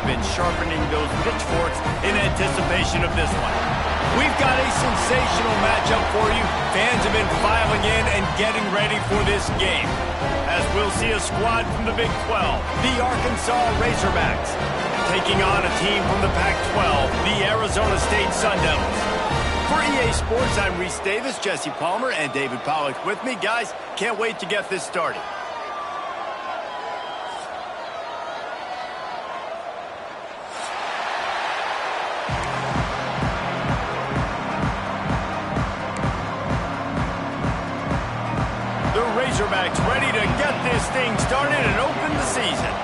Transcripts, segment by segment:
have been sharpening those pitchforks in anticipation of this one. We've got a sensational matchup for you. Fans have been filing in and getting ready for this game, as we'll see a squad from the Big 12, the Arkansas Razorbacks, taking on a team from the Pac-12, the Arizona State Sun Devils. For EA Sports, I'm Reese Davis, Jesse Palmer, and David Pollack with me. Guys, can't wait to get this started. The Razorbacks ready to get this thing started and open the season.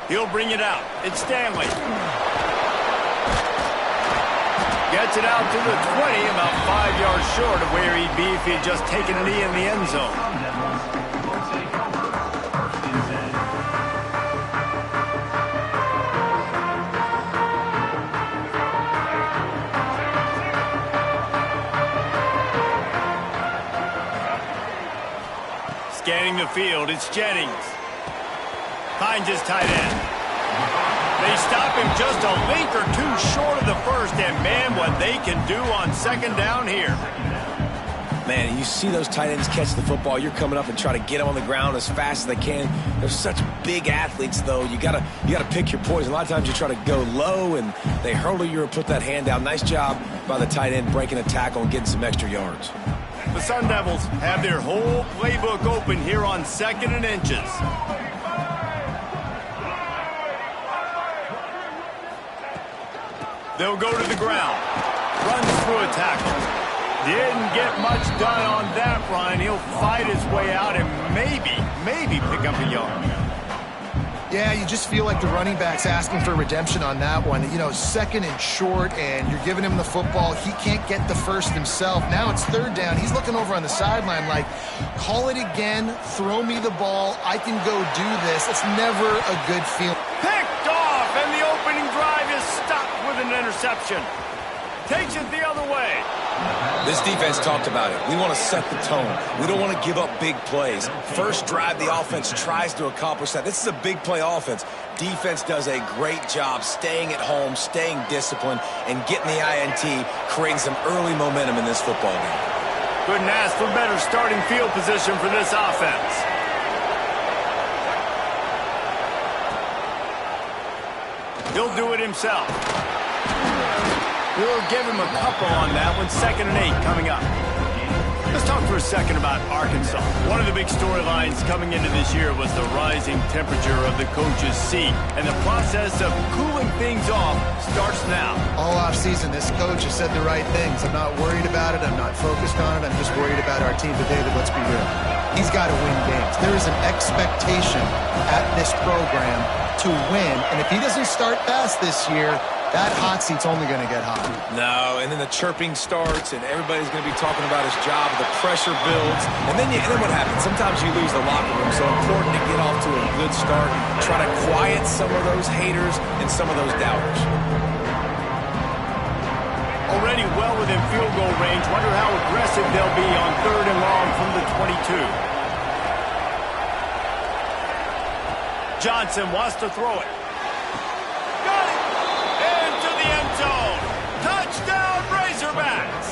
He'll bring it out. It's Stanley. Gets it out to the 20, about 5 yards short of where he'd be if he had just taken a knee in the end zone. Scanning the field, it's Jennings. Finds his tight end. They stop him just a length or two short of the first, and man, what they can do on second down here. Man, you see those tight ends catch the football, you're coming up and try to get them on the ground as fast as they can. They're such big athletes, though. You gotta pick your poison. A lot of times you try to go low, and they hurdle you or put that hand down. Nice job by the tight end breaking a tackle and getting some extra yards. The Sun Devils have their whole playbook open here on 2nd and inches. They'll go to the ground. Runs through a tackle. Didn't get much done on that run. He'll fight his way out and maybe pick up a yard. Yeah, you just feel like the running back's asking for redemption on that one. You know, 2nd and short, and you're giving him the football. He can't get the first himself. Now it's 3rd down. He's looking over on the sideline like, call it again, throw me the ball, I can go do this. It's never a good feeling. Picked off, and the opening drive is stopped with an interception. Takes it the other way. This defense talked about it. We want to set the tone. We don't want to give up big plays. First drive, the offense tries to accomplish that. This is a big play offense. Defense does a great job staying at home, staying disciplined, and getting the INT, creating some early momentum in this football game. Couldn't ask for better starting field position for this offense. He'll do it himself. We'll give him a couple on that one. 2nd and 8 coming up. Let's talk for a second about Arkansas. One of the big storylines coming into this year was the rising temperature of the coach's seat. And the process of cooling things off starts now. All offseason, this coach has said the right things. I'm not worried about it. I'm not focused on it. I'm just worried about our team. But David, let's be real. He's got to win games. There is an expectation at this program to win. And if he doesn't start fast this year, that hot seat's only going to get hot. No, and then the chirping starts, and everybody's going to be talking about his job. The pressure builds, and then what happens? Sometimes you lose the locker room, so important to get off to a good start. Try to quiet some of those haters and some of those doubters. Already well within field goal range. Wonder how aggressive they'll be on 3rd and long from the 22. Johnson wants to throw it. Touchdown, Razorbacks!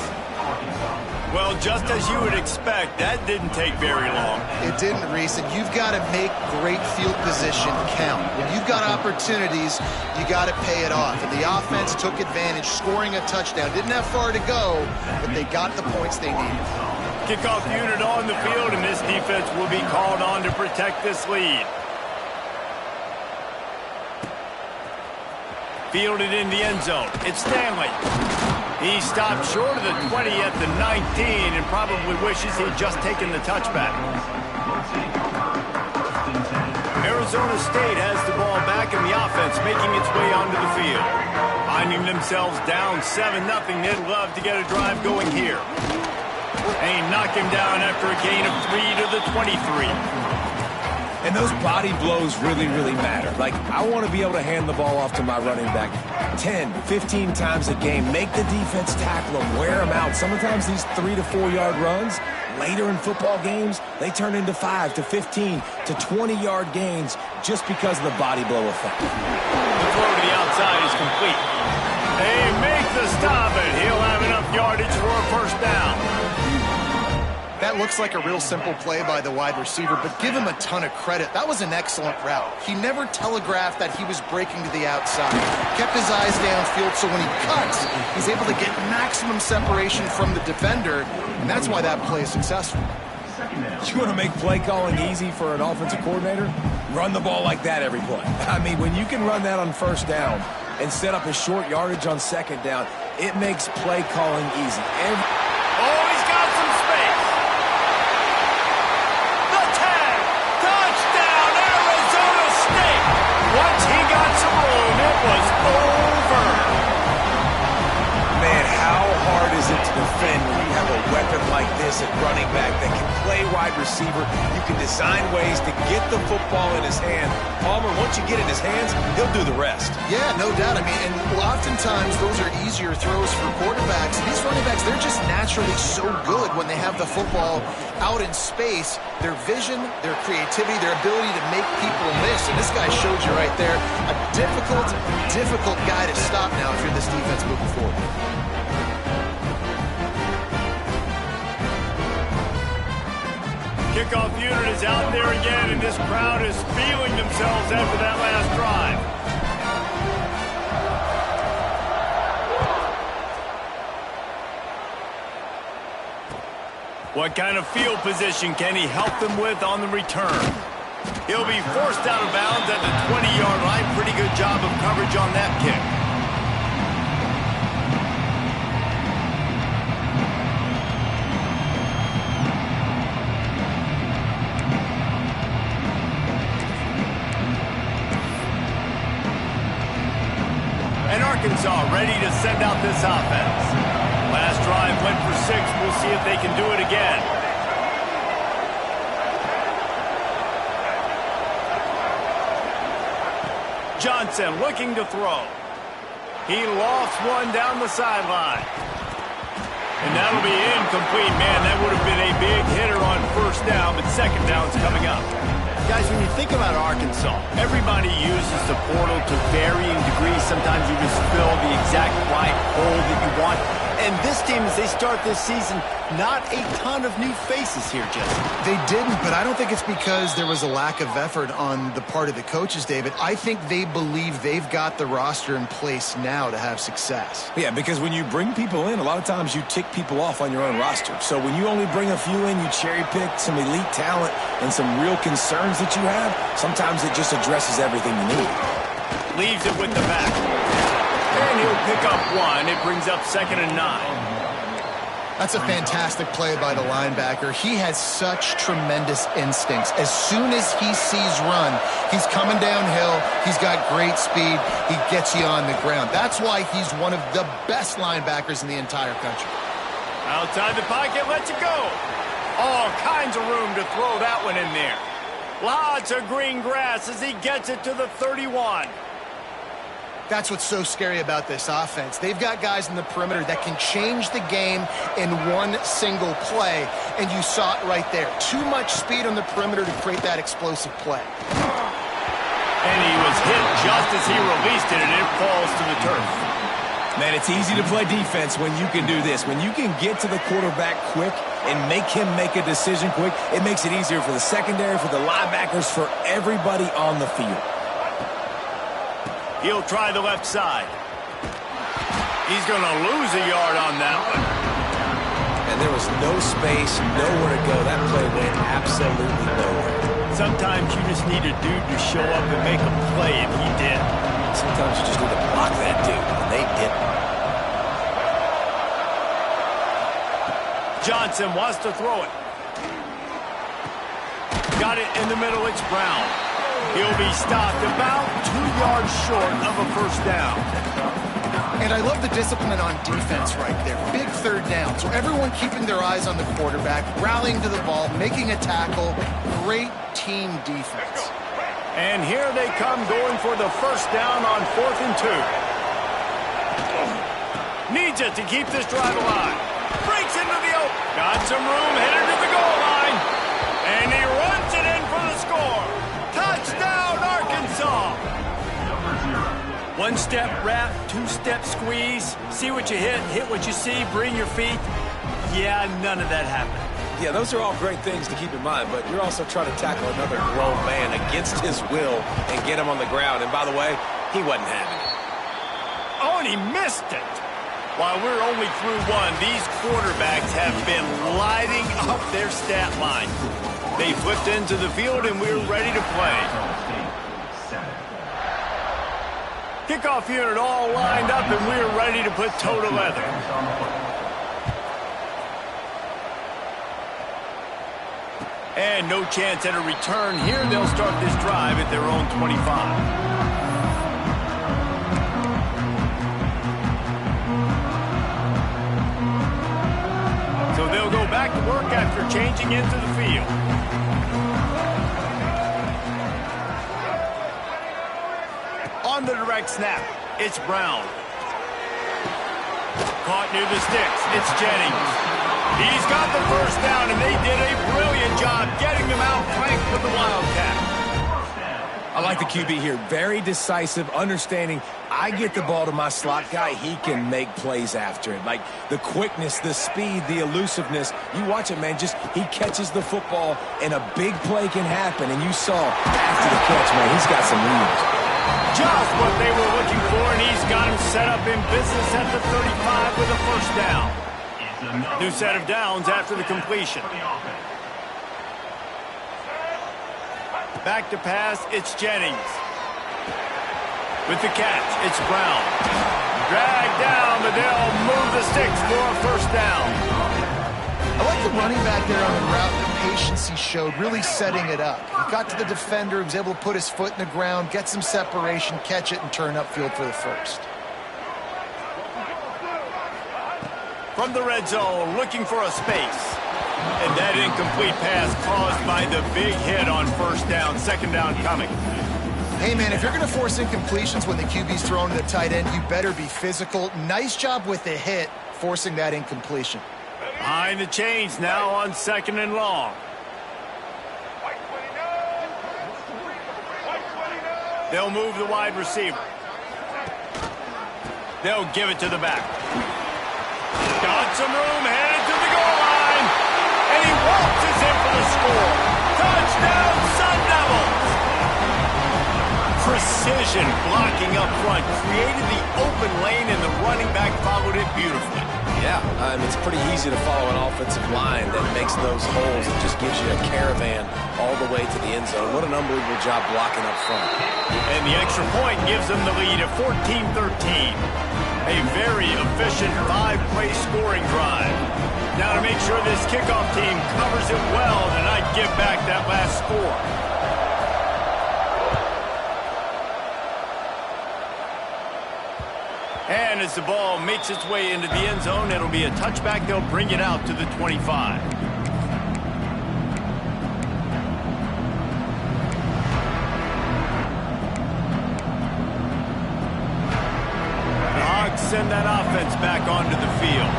Well, just as you would expect, that didn't take very long. It didn't, Reese, and you've got to make great field position count. When you've got opportunities, you got to pay it off. And the offense took advantage, scoring a touchdown. Didn't have far to go, but they got the points they needed. Kickoff unit on the field, and this defense will be called on to protect this lead. Fielded in the end zone. It's Stanley. He stopped short of the 20 at the 19 and probably wishes he'd just taken the touchback. Arizona State has the ball back in the offense, making its way onto the field. Finding themselves down 7-0, they'd love to get a drive going here. And he knocked him down after a gain of 3 to the 23. And those body blows really, really matter. Like, I want to be able to hand the ball off to my running back 10, 15 times a game. Make the defense tackle them, wear them out. Sometimes these 3 to 4 yard runs later in football games, they turn into 5 to 15 to 20-yard gains just because of the body blow effect. The throw to the outside is complete. They make the stop, and he'll have enough yardage for a first down. That looks like a real simple play by the wide receiver, but give him a ton of credit. That was an excellent route. He never telegraphed that he was breaking to the outside. Kept his eyes downfield, so when he cuts, he's able to get maximum separation from the defender, and that's why that play is successful. You want to make play calling easy for an offensive coordinator? Run the ball like that every play. I mean, when you can run that on first down and set up a short yardage on second down, it makes play calling easy. Oh, he's got some space. The tag. Touchdown, Arizona State. Once he got some room, it was over. Man, how hard is it to defend when you have a weapon like this at running back that can play wide receiver? You can design ways to get the football in his hand. Palmer, once you get it in his hands, he'll do the rest. Yeah, no doubt. I mean, and oftentimes those are easier throws for quarterbacks. These running backs, they're just naturally so good when they have the football out in space. Their vision, their creativity, their ability to make people miss. And this guy showed you right there, a difficult guy to stop now if you're this defense moving forward. Kickoff unit is out there again, and this crowd is feeling themselves after that last drive. What kind of field position can he help them with on the return? He'll be forced out of bounds at the 20-yard line. Pretty good job of coverage on that kick. And Arkansas ready to send out this offense. Last drive went for 6. We'll see if they can do it again. Johnson looking to throw. He lofts one down the sideline. And that'll be incomplete. Man, that would have been a big hitter on first down, but second down's coming up. Guys, when you think about Arkansas, everybody uses the portal to varying degrees. Sometimes you just fill the exact right hole that you want. And this team, as they start this season, not a ton of new faces here, Jesse. They didn't, but I don't think it's because there was a lack of effort on the part of the coaches, David. I think they believe they've got the roster in place now to have success. Yeah, because when you bring people in, a lot of times you tick people off on your own roster. So when you only bring a few in, you cherry pick some elite talent and some real concerns that you have, sometimes it just addresses everything you need. Leaves it with the back. And he'll pick up one. It brings up 2nd and 9. That's a fantastic play by the linebacker. He has such tremendous instincts. As soon as he sees run, he's coming downhill. He's got great speed. He gets you on the ground. That's why he's one of the best linebackers in the entire country. Outside the pocket, lets it go. All kinds of room to throw that one in there. Lots of green grass as he gets it to the 31. That's what's so scary about this offense. They've got guys in the perimeter that can change the game in one single play, and you saw it right there. Too much speed on the perimeter to create that explosive play. And he was hit just as he released it, and it falls to the turf. Man, it's easy to play defense when you can do this. When you can get to the quarterback quick and make him make a decision quick, it makes it easier for the secondary, for the linebackers, for everybody on the field. He'll try the left side. He's going to lose a yard on that one. And there was no space, nowhere to go. That play went absolutely nowhere. Sometimes you just need a dude to show up and make a play, and he did. Sometimes you just need to block that dude, and they didn't. Johnson wants to throw it. Got it in the middle. It's Brown. He'll be stopped about 2 yards short of a first down. And I love the discipline on defense right there. Big third down. So everyone keeping their eyes on the quarterback, rallying to the ball, making a tackle. Great team defense. And here they come going for the first down on 4th and 2. Needs it to keep this drive alive. Breaks into the Got some room, headed to the goal line. And he runs it in for the score. Touchdown, Arkansas. One-step wrap, two-step squeeze. See what you hit what you see, bring your feet. Yeah, none of that happened. Yeah, those are all great things to keep in mind, but you're also trying to tackle another grown man against his will and get him on the ground. And by the way, he wasn't having it. Oh, and he missed it. While we're only through one, these quarterbacks have been lighting up their stat line. They flipped into the field, and we're ready to play. Kickoff unit all lined up, and we're ready to put toe to leather. And no chance at a return here. They'll start this drive at their own 25. So they'll go back to work after changing into the field. On the direct snap, it's Brown. Caught near the sticks, it's Jennings. He's got the first down, and they did a brilliant job getting them out flanked with the Wildcat. I like the QB here. Very decisive, understanding I get the ball to my slot guy, he can make plays after it. Like the quickness, the speed, the elusiveness. You watch it, man, just he catches the football, and a big play can happen. And you saw after the catch, man, he's got some moves. Just what they were looking for, and he's got him set up in business at the 35 with a first down. New set of downs after the completion. Back to pass, it's Jennings. With the catch, it's Brown. Dragged down, but they'll move the sticks for a first down. I like the running back there on the route, the patience he showed, really setting it up. He got to the defender, he was able to put his foot in the ground, get some separation, catch it, and turn upfield for the first. From the red zone, looking for a space. And that incomplete pass caused by the big hit on first down, second down coming. Hey, man, if you're going to force incompletions when the QB's thrown to the tight end, you better be physical. Nice job with the hit, forcing that incompletion. Behind the chains now on second and long. They'll move the wide receiver. They'll give it to the back. Got some room, headed to the goal line. And he waltzes in for the score. Touchdown, Sun Devils. Precision blocking up front created the open lane, and the running back followed it beautifully. Yeah, it's pretty easy to follow an offensive line that makes those holes. It just gives you a caravan all the way to the end zone. What an unbelievable job blocking up front. And the extra point gives them the lead at 14-13. A very efficient five-play scoring drive. Now to make sure this kickoff team covers it well and not give back that last score. And as the ball makes its way into the end zone, it'll be a touchback. They'll bring it out to the 25. The Hogs send that offense back onto the field.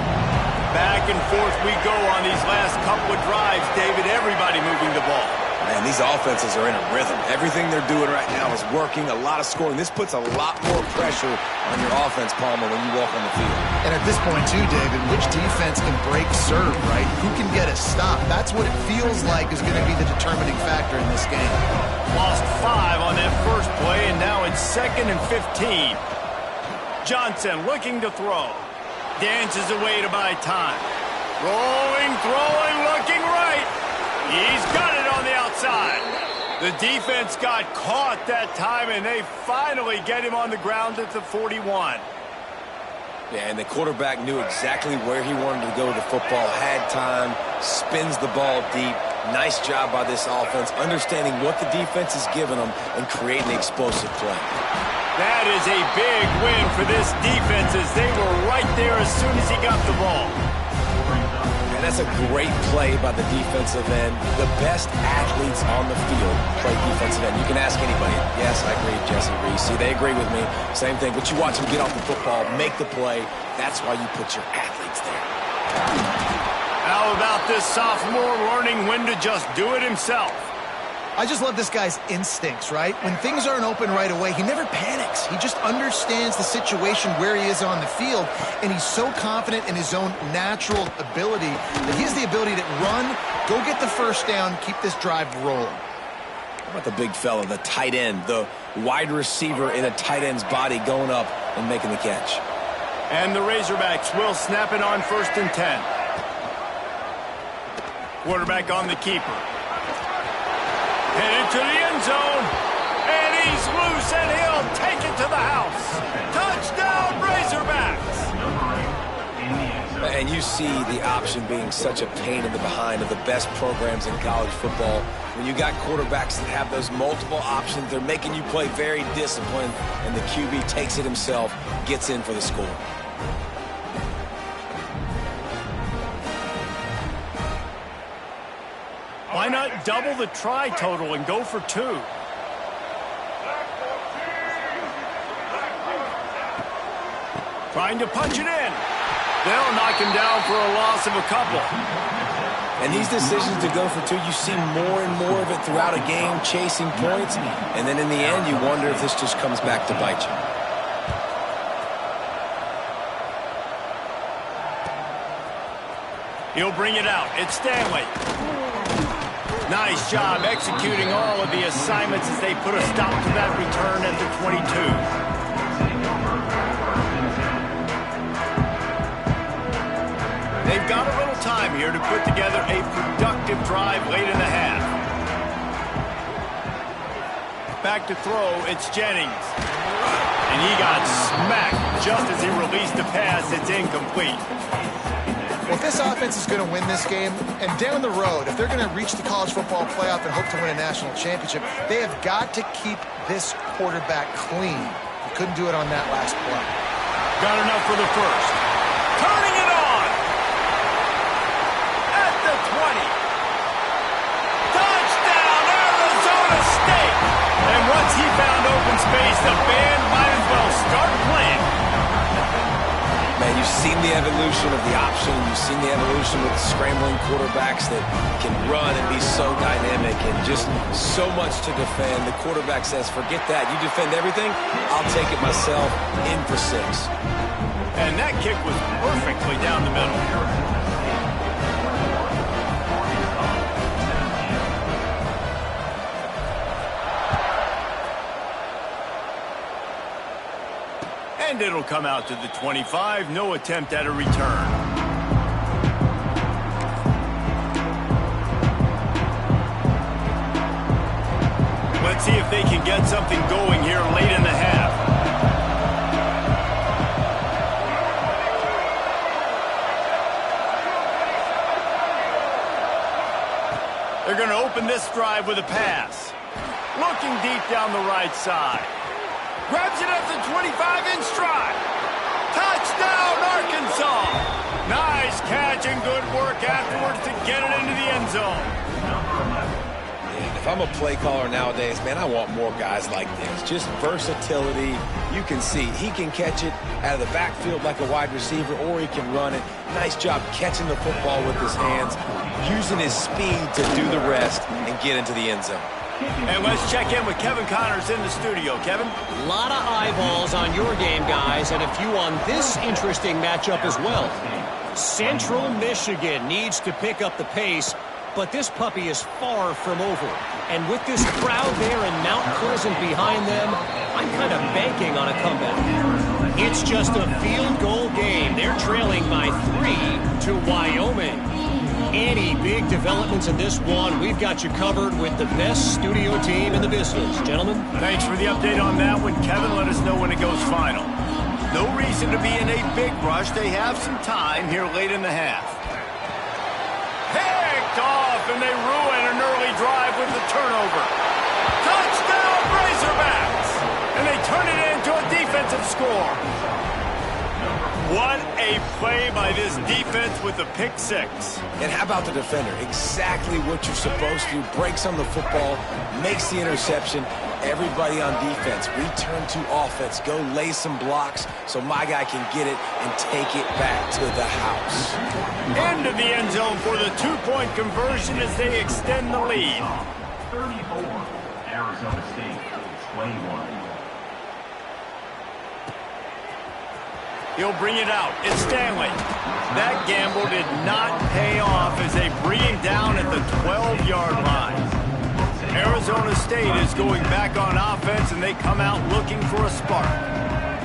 Back and forth we go on these last couple of drives, David. Everybody moving the ball. Man, these offenses are in a rhythm. Everything they're doing right now is working, a lot of scoring. This puts a lot more pressure on your offense, Palmer, when you walk on the field. And at this point, too, David, which defense can break serve, right? Who can get a stop? That's what it feels like is going to be the determining factor in this game. Lost 5 on that first play, and now it's 2nd and 15. Johnson looking to throw. Dances away to buy time. Rolling, throwing, looking right. He's got it on the outside. The defense got caught that time, and they finally get him on the ground at the 41. Yeah, and the quarterback knew exactly where he wanted to go with the football, had time, spins the ball deep. Nice job by this offense, understanding what the defense is giving them and creating an explosive play. That is a big win for this defense, as they were right there as soon as he got the ball. And that's a great play by the defensive end. The best athletes on the field play defensive end. You can ask anybody. Yes, I agree, Jesse Reese. See, they agree with me. Same thing. But you watch them get off the football, make the play. That's why you put your athletes there. How about this sophomore learning when to just do it himself? I just love this guy's instincts, right? When things aren't open right away, he never panics. He just understands the situation where he is on the field, and he's so confident in his own natural ability that he has the ability to run, go get the first down, keep this drive rolling. How about the big fella, the tight end, the wide receiver in a tight end's body going up and making the catch? And the Razorbacks will snap it on 1st and 10. Quarterback on the keeper. Headed to the end zone. And he's loose, and he'll take it to the house. Touchdown, Razorbacks! And you see the option being such a pain in the behind of the best programs in college football. When you got quarterbacks that have those multiple options, they're making you play very disciplined, and the QB takes it himself, gets in for the score. Why not double the try total and go for 2? Trying to punch it in. They'll knock him down for a loss of a couple. And these decisions to go for 2, you see more and more of it throughout a game, chasing points. And then in the end, you wonder if this just comes back to bite you. He'll bring it out. It's Stanley. Nice job executing all of the assignments as they put a stop to that return at the 22. They've got a little time here to put together a productive drive late in the half. Back to throw, it's Jennings. And he got smacked just as he released the pass. It's incomplete. Well, if this offense is going to win this game, and down the road, if they're going to reach the college football playoff and hope to win a national championship, they have got to keep this quarterback clean. He couldn't do it on that last play. Got enough for the first. Turning it on! At the 20. Touchdown, Arizona State! And once he found open space, the band might as well start playing. Man, you've seen the evolution of the option. You've seen the evolution with scrambling quarterbacks that can run and be so dynamic and just so much to defend. The quarterback says, forget that. You defend everything, I'll take it myself, in for 6. And that kick was perfectly down the middle. And it'll come out to the 25. No attempt at a return. Let's see if they can get something going here late in the half. They're going to open this drive with a pass. Looking deep down the right side. Grabs it at the 25 in stride. Touchdown, Arkansas. Nice catch and good work afterwards to get it into the end zone. If I'm a play caller nowadays, man, I want more guys like this. Just versatility. You can see he can catch it out of the backfield like a wide receiver, or he can run it. Nice job catching the football with his hands, using his speed to do the rest and get into the end zone. And let's check in with Kevin Connors in the studio. Kevin? A lot of eyeballs on your game, guys, and a few on this interesting matchup as well. Central Michigan needs to pick up the pace, but this puppy is far from over. And with this crowd there and Mount Pleasant behind them, I'm kind of banking on a comeback. It's just a field goal game. They're trailing by 3 to Wyoming. Any big developments in this one, we've got you covered with the best studio team in the business. Gentlemen? Thanks for the update on that one, Kevin. Let us know when it goes final. No reason to be in a big rush. They have some time here late in the half. Picked off, and they ruin an early drive with the turnover. Touchdown, Razorbacks! And they turn it into a defensive score. What a play by this defense with the pick six. And how about the defender? Exactly what you're supposed to do. Breaks on the football, makes the interception. Everybody on defense, return to offense. Go lay some blocks so my guy can get it and take it back to the house. Into the end zone for the two-point conversion as they extend the lead. 34, Arizona State, 21. He'll bring it out. It's Stanley. That gamble did not pay off as they bring him down at the 12-yard line. Arizona State is going back on offense, and they come out looking for a spark.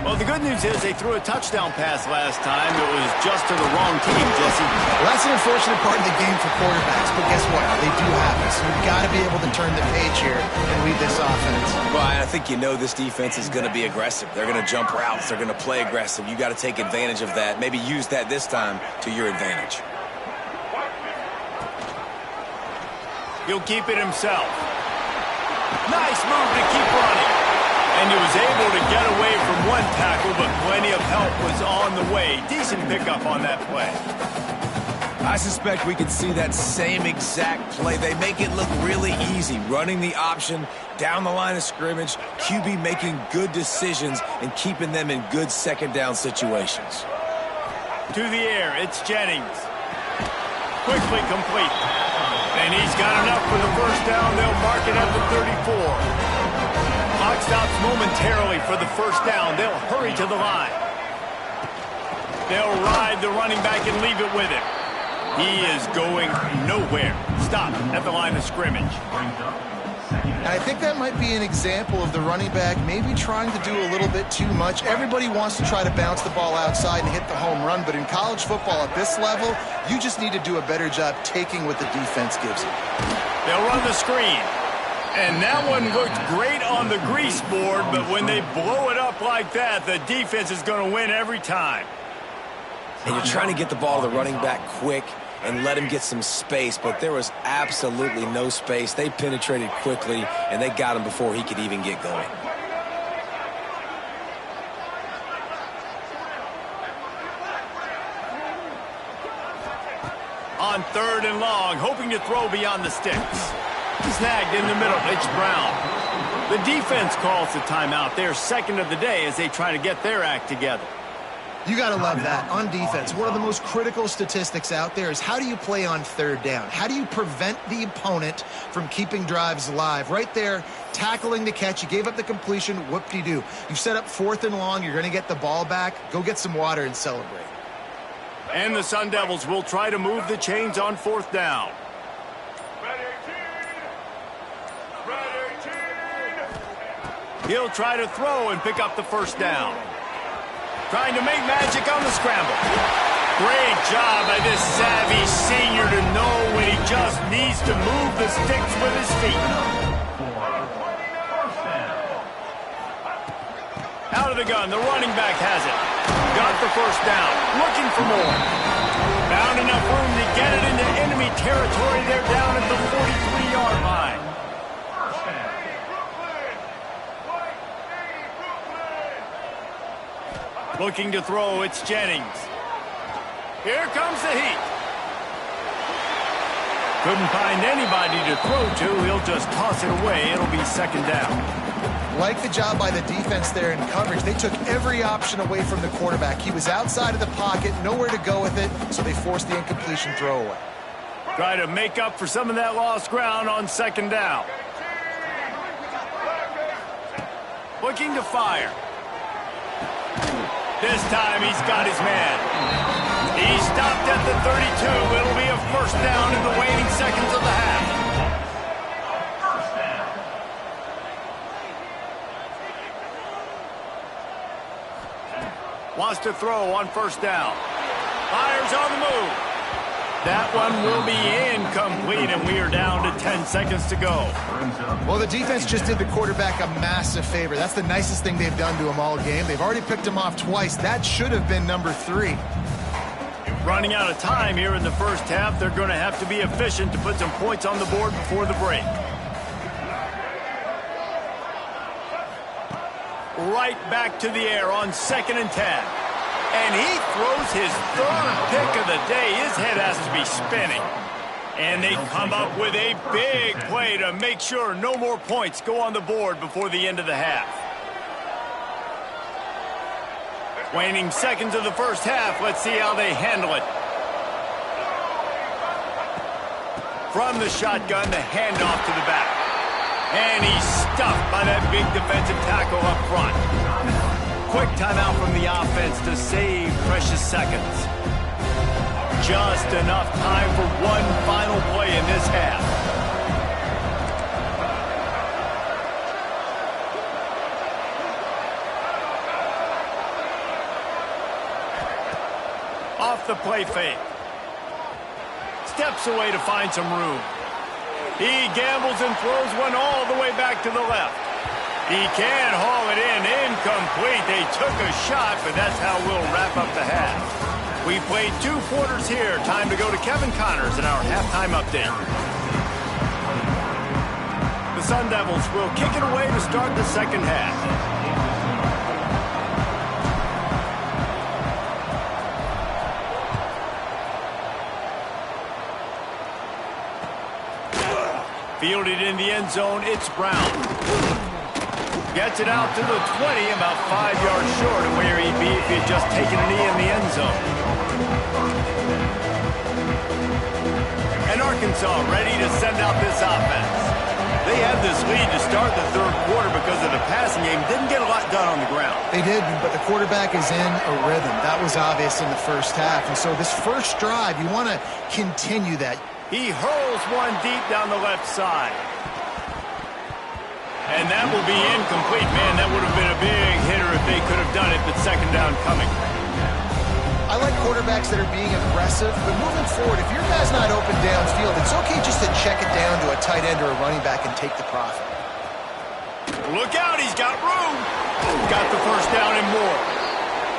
Well, the good news is they threw a touchdown pass last time. It was just to the wrong team, Jesse. Well, that's an unfortunate part of the game for quarterbacks, but guess what? They do have it, so you've got to be able to turn the page here and lead this offense. Well, I think you know this defense is going to be aggressive. They're going to jump routes. They're going to play aggressive. You got to take advantage of that. Maybe use that this time to your advantage. He'll keep it himself. Nice move to keep running. And he was able to get away from one tackle, but plenty of help was on the way. Decent pickup on that play. I suspect we could see that same exact play. They make it look really easy, running the option down the line of scrimmage, QB making good decisions and keeping them in good second down situations. To the air, it's Jennings. Quickly complete. And he's got enough for the first down. They'll mark it at the 34. Clock stops momentarily for the first down. They'll hurry to the line. They'll ride the running back and leave it with him. He is going nowhere. Stop at the line of scrimmage. And I think that might be an example of the running back maybe trying to do a little bit too much. Everybody wants to try to bounce the ball outside and hit the home run, but in college football at this level, you just need to do a better job taking what the defense gives you. They'll run the screen. And that one looked great on the grease board, but when they blow it up like that, the defense is going to win every time. And you're trying to get the ball to the running back quick and let him get some space, but there was absolutely no space. They penetrated quickly, and they got him before he could even get going. On third and long, hoping to throw beyond the sticks. Snagged in the middle. It's Brown. The defense calls the timeout. They're second of the day as they try to get their act together. You got to love that. On defense, one of the most critical statistics out there is how do you play on third down? How do you prevent the opponent from keeping drives alive? Right there, tackling the catch. You gave up the completion. Whoop-de-doo. You've set up fourth and long. You're going to get the ball back. Go get some water and celebrate. And the Sun Devils will try to move the chains on fourth down. He'll try to throw and pick up the first down. Trying to make magic on the scramble. Great job by this savvy senior to know when he just needs to move the sticks with his feet. Out of the gun, the running back has it. Got the first down, looking for more. Found enough room to get it into enemy territory. They're down at the 43-yard line. Looking to throw, it's Jennings. Here comes the heat. Couldn't find anybody to throw to. He'll just toss it away. It'll be second down. Like the job by the defense there in coverage. They took every option away from the quarterback. He was outside of the pocket, nowhere to go with it, so they forced the incompletion throwaway. Try to make up for some of that lost ground on second down. Looking to fire. This time he's got his man. He stopped at the 32. It'll be a first down in the waning seconds of the half. Wants to throw on first down. Fires on the move. That one will be incomplete, and we are down to 10 seconds to go. Well, the defense just did the quarterback a massive favor. That's the nicest thing they've done to him all game. They've already picked him off twice. That should have been number 3. Running out of time here in the first half. They're going to have to be efficient to put some points on the board before the break. Right back to the air on 2nd and 10. And he throws his third pick of the day. His head has to be spinning. And they come up with a big play to make sure no more points go on the board before the end of the half. Waning seconds of the first half. Let's see how they handle it. From the shotgun, the handoff to the back. And he's stuffed by that big defensive tackle up front. Quick timeout from the offense to save precious seconds. Just enough time for one final play in this half. Off the play fake. Steps away to find some room. He gambles and throws one all the way back to the left. He can't haul it in. Incomplete. They took a shot, but that's how we'll wrap up the half. We played 2 quarters here. Time to go to Kevin Connors in our halftime update. The Sun Devils will kick it away to start the second half. Fielded in the end zone, it's Brown. Gets it out to the 20, about 5 yards short of where he'd be if he had just taken a knee in the end zone. And Arkansas ready to send out this offense. They had this lead to start the third quarter because of the passing game. Didn't get a lot done on the ground. They did, but the quarterback is in a rhythm. That was obvious in the first half. And so this first drive, you want to continue that. He hurls one deep down the left side. And that will be incomplete. Man, that would have been a big hitter if they could have done it, but second down coming. I like quarterbacks that are being aggressive, but moving forward, if your guy's not open downfield, it's okay just to check it down to a tight end or a running back and take the profit. Look out, he's got room. Got the first down and more.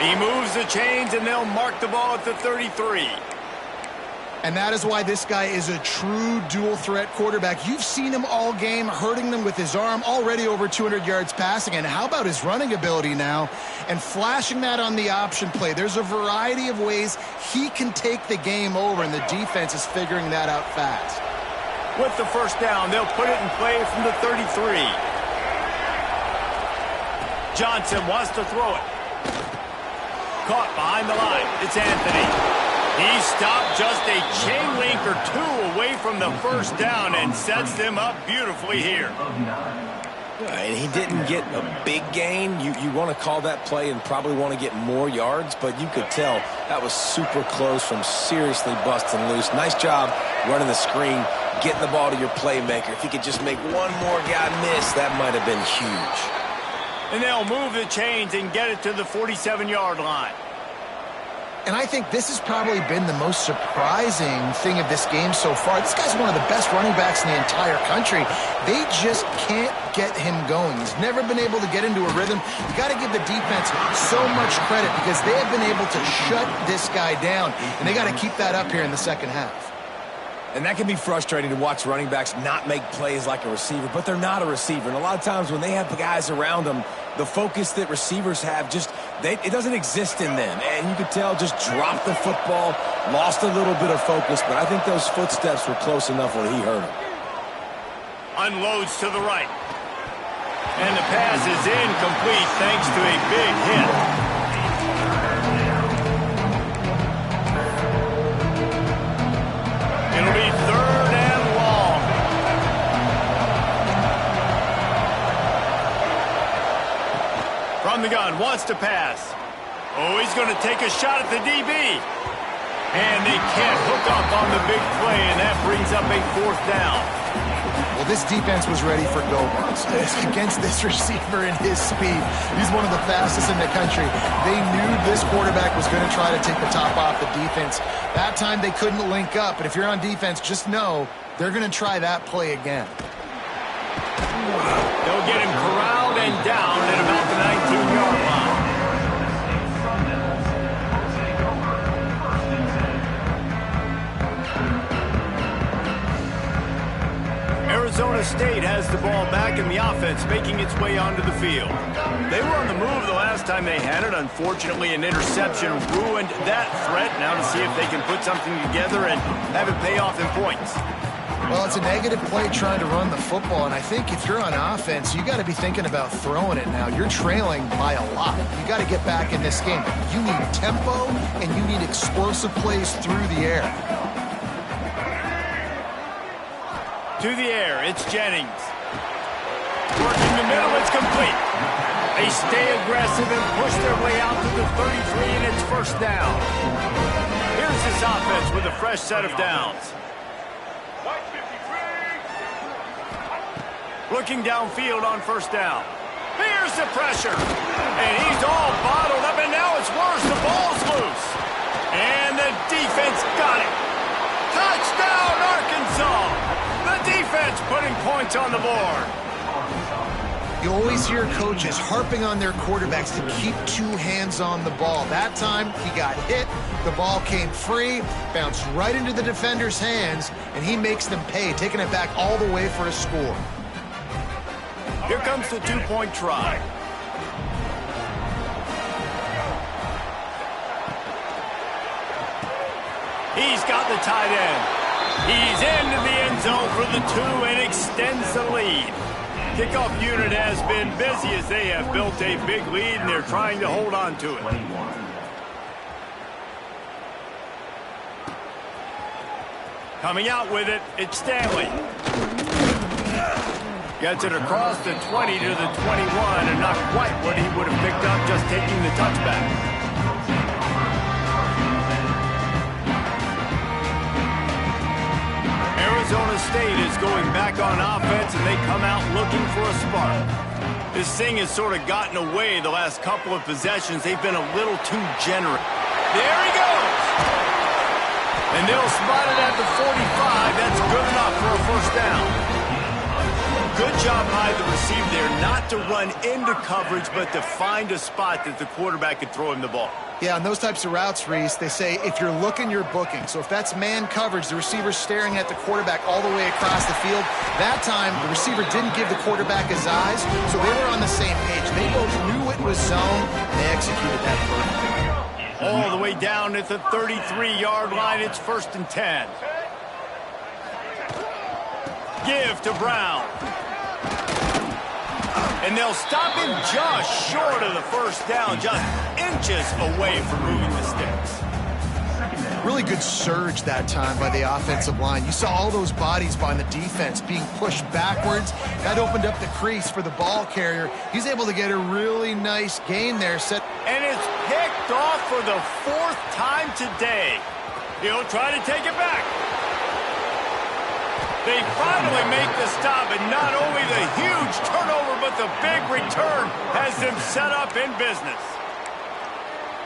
He moves the chains, and they'll mark the ball at the 33. And that is why this guy is a true dual-threat quarterback. You've seen him all game, hurting them with his arm, already over 200 yards passing. And how about his running ability now? And flashing that on the option play. There's a variety of ways he can take the game over, and the defense is figuring that out fast. With the first down, they'll put it in play from the 33. Johnson wants to throw it. Caught behind the line. It's Anthony. He stopped just a chain link or 2 away from the first down and sets them up beautifully here. And he didn't get a big gain. You want to call that play and probably want to get more yards, but you could tell that was super close from seriously busting loose. Nice job running the screen, getting the ball to your playmaker. If he could just make one more guy miss, that might have been huge. And they'll move the chains and get it to the 47-yard line. And I think this has probably been the most surprising thing of this game so far. This guy's one of the best running backs in the entire country. They just can't get him going. He's never been able to get into a rhythm. You got to give the defense so much credit because they have been able to shut this guy down. And they got to keep that up here in the second half. And that can be frustrating to watch running backs not make plays like a receiver, but they're not a receiver. And a lot of times when they have the guys around them, the focus that receivers have it doesn't exist in them. And you could tell just dropped the football, lost a little bit of focus, but I think those footsteps were close enough where he hurt him. Unloads to the right. And the pass is incomplete thanks to a big hit. It'll be third and long. From the gun, wants to pass. Oh, he's going to take a shot at the DB. And they can't hook up on the big play, and that brings up a 4th down. Well, this defense was ready for go-balls against this receiver and his speed. He's one of the fastest in the country. They knew this quarterback was going to try to take the top off the defense. That time they couldn't link up, but if you're on defense, just know they're going to try that play again. They'll get him corralled and down at about the 19-yard line. Arizona State has the ball back in the offense, making its way onto the field. They were on the move the last time they had it. Unfortunately, an interception ruined that threat. Now to see if they can put something together and have it pay off in points. Well, it's a negative play trying to run the football, and I think if you're on offense, you got to be thinking about throwing it now. You're trailing by a lot. You got to get back in this game. You need tempo, and you need explosive plays through the air. To the air, it's Jennings. Working the middle, it's complete. They stay aggressive and push their way out to the 33, and it's first down. Here's this offense with a fresh set of downs. Looking downfield on first down. Here's the pressure. And he's all bottled up, and now it's worse. The ball's loose. And the defense got it. Touchdown, Arkansas. The defense putting points on the board. You always hear coaches harping on their quarterbacks to keep two hands on the ball. That time, he got hit. The ball came free, bounced right into the defender's hands, and he makes them pay, taking it back all the way for a score. Here comes the two-point try. He's got the tight end. He's into the end zone for the 2 and extends the lead. Kickoff unit has been busy as they have built a big lead, and they're trying to hold on to it. Coming out with it, it's Stanley. Gets it across the 20 to the 21, and not quite what he would have picked up just taking the touchback. Arizona State is going back on offense, and they come out looking for a spark. This thing has sort of gotten away the last couple of possessions. They've been a little too generous. There he goes! And they'll spot it at the 45. That's good enough for a first down. Good job by the receiver there, not to run into coverage, but to find a spot that the quarterback could throw him the ball. Yeah, on those types of routes, Reese, they say if you're looking, you're booking. So if that's man coverage, the receiver's staring at the quarterback all the way across the field. That time, the receiver didn't give the quarterback his eyes, so they were on the same page. They both knew it was zone, and they executed that perfectly. All the way down at the 33-yard line, it's 1st and 10. Give to Brown. And they'll stop him just short of the first down, just inches away from moving the sticks. Really good surge that time by the offensive line. You saw all those bodies by the defense being pushed backwards. That opened up the crease for the ball carrier. He's able to get a really nice gain there. And it's picked off for the 4th time today. He'll try to take it back. They finally make the stop, and not only the huge turnover, but the big return has them set up in business.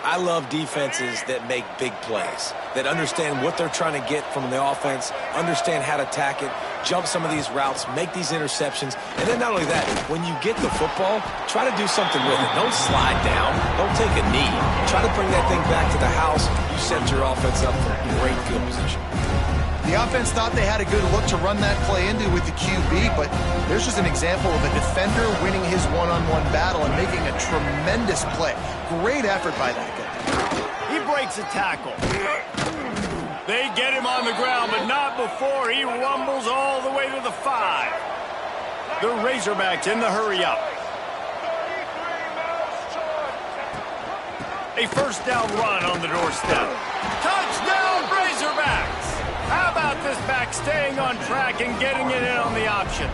I love defenses that make big plays, that understand what they're trying to get from the offense, understand how to attack it, jump some of these routes, make these interceptions, and then not only that, when you get the football, try to do something with it. Don't slide down. Don't take a knee. Try to bring that thing back to the house. You set your offense up for great field position. The offense thought they had a good look to run that play into with the QB, but there's just an example of a defender winning his one-on-one battle and making a tremendous play. Great effort by that guy. He breaks a tackle. They get him on the ground, but not before he rumbles all the way to the 5. The Razorbacks in the hurry-up. A first down run on the doorstep. Touchdown, Razorbacks! How about this back staying on track and getting it in on the option?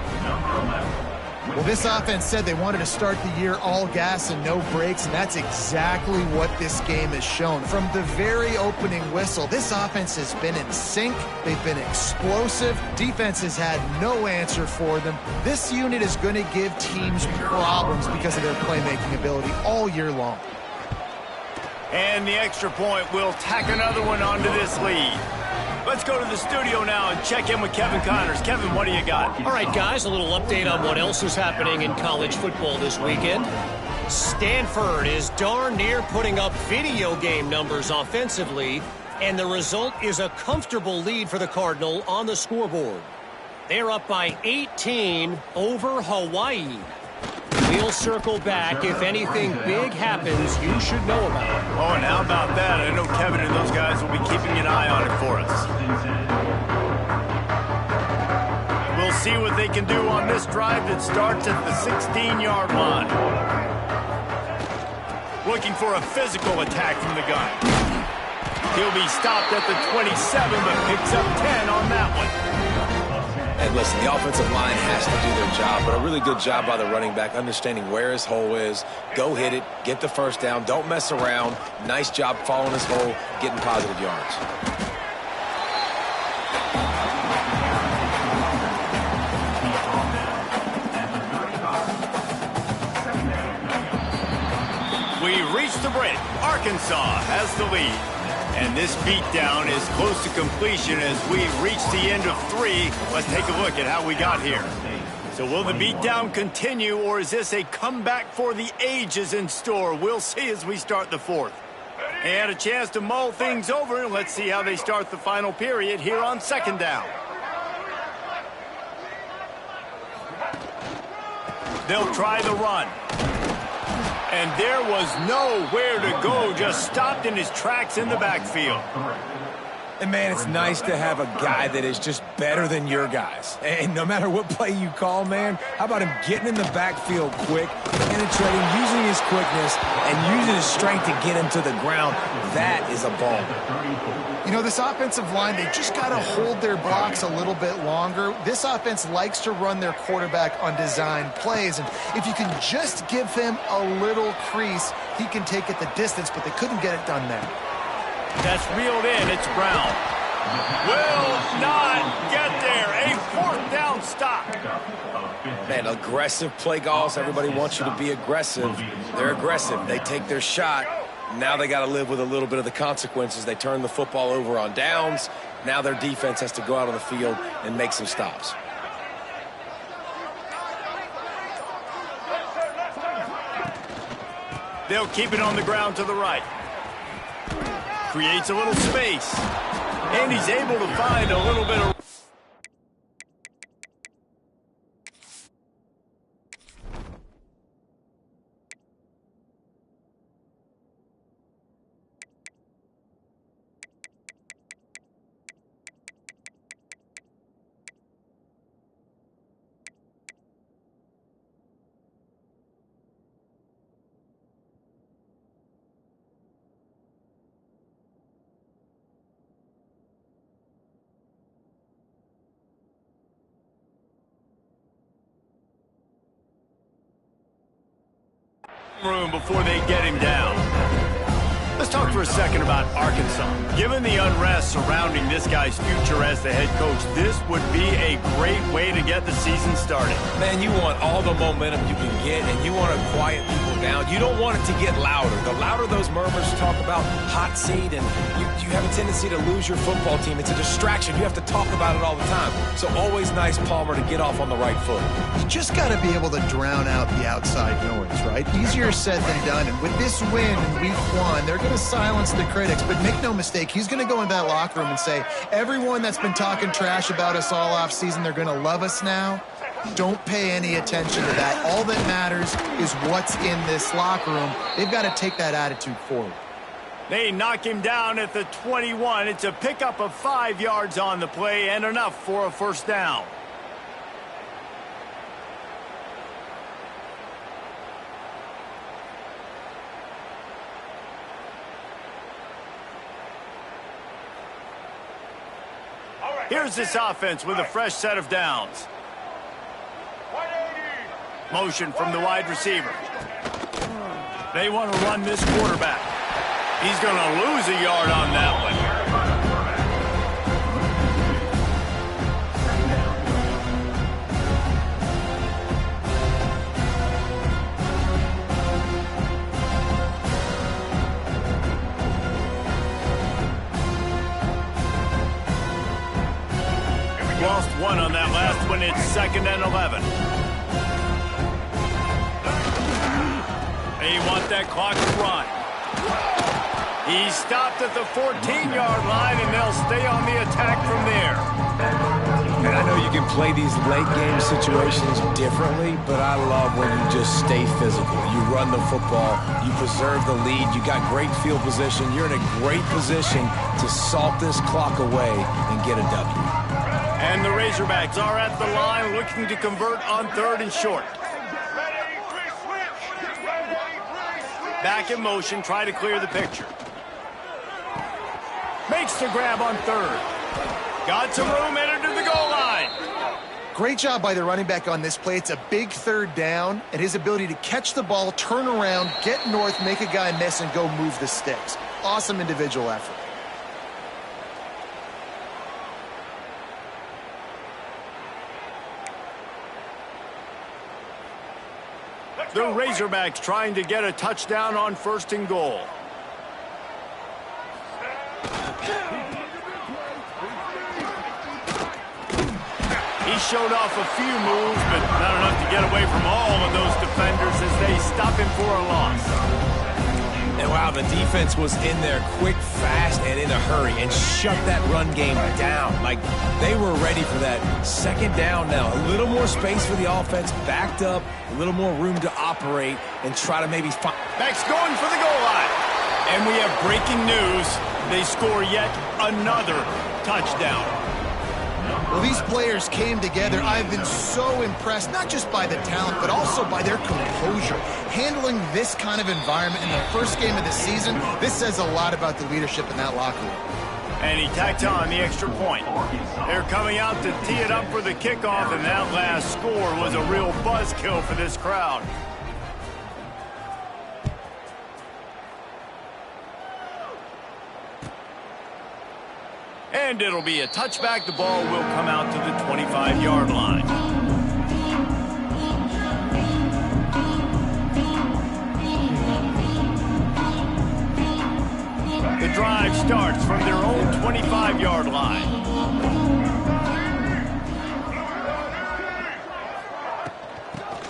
Well, this offense said they wanted to start the year all gas and no brakes, and that's exactly what this game has shown. From the very opening whistle, this offense has been in sync. They've been explosive. Defense has had no answer for them. This unit is going to give teams problems because of their playmaking ability all year long. And the extra point will tack another one onto this lead. Let's go to the studio now and check in with Kevin Connors. Kevin, what do you got? All right, guys, a little update on what else is happening in college football this weekend. Stanford is darn near putting up video game numbers offensively, and the result is a comfortable lead for the Cardinal on the scoreboard. They're up by 18 over Hawaii. We'll circle back. If anything big happens, you should know about it. Oh, and how about that? I know Kevin and those guys will be keeping an eye on it for us. We'll see what they can do on this drive that starts at the 16-yard line. Looking for a physical attack from the gun. He'll be stopped at the 27, but picks up 10 on that one. And listen, the offensive line has to do their job, but a really good job by the running back understanding where his hole is. Go hit it, get the first down, don't mess around. Nice job following his hole, getting positive yards. We reach the break. Arkansas has the lead. And this beatdown is close to completion as we reach the end of 3. Let's take a look at how we got here. So will the beatdown continue, or is this a comeback for the ages in store? We'll see as we start the 4th. And a chance to mull things over. Let's see how they start the final period here on 2nd down. They'll try the run. And there was nowhere to go, just stopped in his tracks in the backfield. And, man, it's nice to have a guy that is just better than your guys. And no matter what play you call, man, how about him getting in the backfield quick, penetrating, using his quickness, and using his strength to get him to the ground. That is a ball. You know, this offensive line, they just got to hold their blocks a little bit longer. This offense likes to run their quarterback on design plays, and if you can just give him a little crease, he can take it the distance, but they couldn't get it done there. That's reeled in. It's Brown. Will not get there. A 4th down stop. Man, aggressive play calls. Everybody wants you to be aggressive. They're aggressive. They take their shot. Now they got to live with a little bit of the consequences. They turn the football over on downs. Now their defense has to go out on the field and make some stops. They'll keep it on the ground to the right. Creates a little space. And he's able to find a little bit of... room before they get him down. Let's talk for a second about Arkansas. Given the unrest surrounding this guy's future as the head coach, this would be a great way to get the season started. Man, you want all the momentum you can get, and you want to quiet people down. You don't want it to get louder. The louder those murmurs talk about hot seat, and you have a tendency to lose your football team. It's a distraction. You have to talk about it all the time. So always nice, Palmer, to get off on the right foot. You just got to be able to drown out the outside noise, right? Easier said than done. And with this win in week 1, they're going to silence the critics. But make no mistake, he's going to go into that locker room and say, everyone that's been talking trash about us all off season, they're going to love us now. Don't pay any attention to that. All that matters is what's in this locker room. They've got to take that attitude forward. They knock him down at the 21. It's a pickup of 5 yards on the play and enough for a 1st down. Here's this offense with a fresh set of downs. Motion from the wide receiver. They want to run this quarterback. He's going to lose a yard on that one. Lost 1 on that last one. It's 2nd and 11. They want that clock to run. He's stopped at the 14-yard line, and they'll stay on the attack from there. And I know you can play these late game situations differently, but I love when you just stay physical. You run the football, you preserve the lead, you got great field position, you're in a great position to salt this clock away and get a W. And the Razorbacks are at the line looking to convert on 3rd and short. Back in motion, try to clear the picture. Makes the grab on 3rd. Got some room, headed to the goal line. Great job by the running back on this play. It's a big 3rd down, and his ability to catch the ball, turn around, get north, make a guy miss, and go move the sticks. Awesome individual effort. The Razorbacks trying to get a touchdown on 1st and goal. He showed off a few moves, but not enough to get away from all of those defenders as they stop him for a loss. And wow, the defense was in there quick, fast, and in a hurry and shut that run game down. Like they were ready for that 2nd down now. A little more space for the offense, backed up, a little more room to operate and try to maybe find. Backs going for the goal line. And we have breaking news. They score yet another touchdown. Well, these players came together. I've been so impressed, not just by the talent, but also by their composure. Handling this kind of environment in the first game of the season, this says a lot about the leadership in that locker room. And he tacked on the extra point. They're coming out to tee it up for the kickoff, and that last score was a real buzzkill for this crowd. And it'll be a touchback. The ball will come out to the 25-yard line. The drive starts from their own 25-yard line.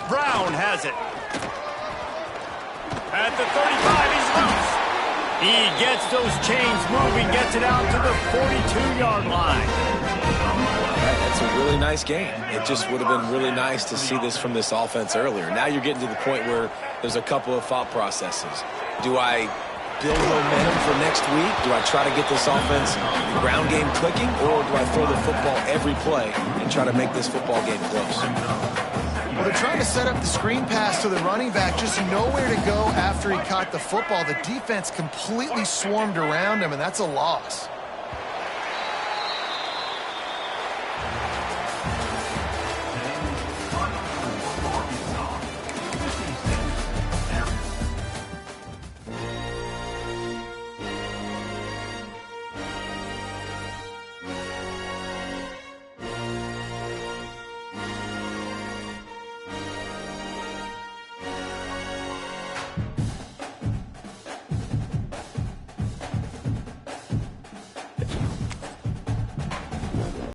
Brown has it. At the 35, he's loose. He gets those chains moving, gets it out to the 42-yard line. That's a really nice game. It just would have been really nice to see this from this offense earlier. Now you're getting to the point where there's a couple of thought processes. Do I build momentum for next week? Do I try to get this offense, the ground game clicking, or do I throw the football every play and try to make this football game close? Well, they're trying to set up the screen pass to the running back, just nowhere to go after he caught the football. The defense completely swarmed around him, and that's a loss.